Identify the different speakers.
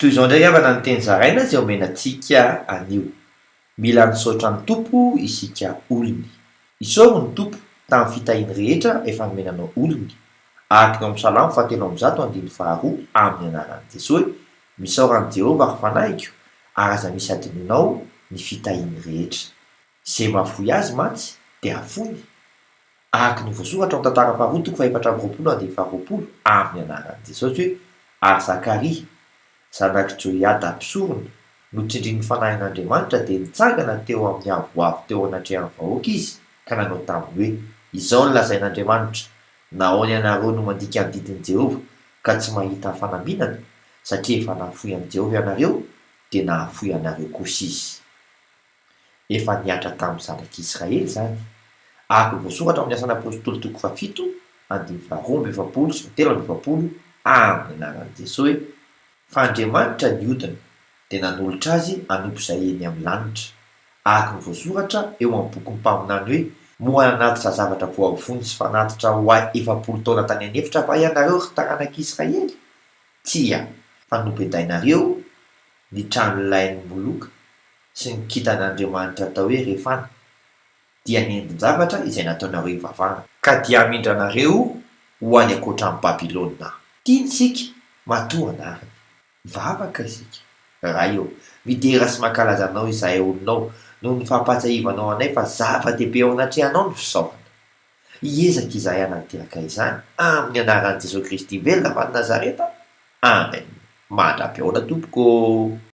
Speaker 1: Toy izao ndray avana ny teny zaraina izay omenantsika anio. Mila misaotra ny tompo isika olony. Isaoro ny tompo tamin'ny fitahiny rehetra efa nomenanao olony. Araka eo amin'ny Salamo 7:12 amin'ny anaran'i Jesosy, misaora an' Jehovah ary fanahiko ary aza misy adinonao ny fitahiny rehetra. Izay mahafoy azy mantsy dia afony. Araka ny voasoratra ao tantara faharoa 4:20 amin'ny anaran'i Jesosy hoe, ary Zakaria zanak' Joiada ampisorona notsindrin'ny fanahin'Andriamanitra dia nitsangana teo amin'ny avoavo teo anatrehan'ny vahoaka izy ka nanao taminy hoe, izao no lazain'Andriamanitra, nahoany ianareo no mandika ny didin'i Jehovah ka tsy mahita fanambinana, satria efa nahafoy an'i Jehovah ianareo dia nahafoy anareo kosa izy. Efa niatra tamin'ny zanak'Israely izany. Araka ny voasoratra amin'ny Asan'ny Apôstôly 7:2-20 amin'ny anaran'i Jesosy, fa Andriamanitra niodina dia nanolotra azy hanompo izay eny amin'ny lanitra. Araka ny voasoratra eo amin'ny boky mpaminany hoe, moa nanatitra zavatra voavony sy fanatitra ho 7 taona tany anefitra va ianareo ry taranak'Israely? Tsia, fa nobedainareo ny trano lain'ny moloka sy ny kintan'Andriamanitra atao hoe Refana, dia nendin-javatra izay nataonareo hivavahana, ka dia hamindranareo ho any ankoatran'ny Babilôna. Tiany isika matoa anarany. Vavaka isika. Raha eo, midera sy mankalaza anao izahay olonao noho ny fahampatsahivanao anay fa zava-dehibe ao anatrehanao ny fisaorana. Hiezaka izahay hanateraka izany amin'ny anaran'i Jesosy Kristy velona avy any Nazareta. Amen. Mandrapiaona tompoko.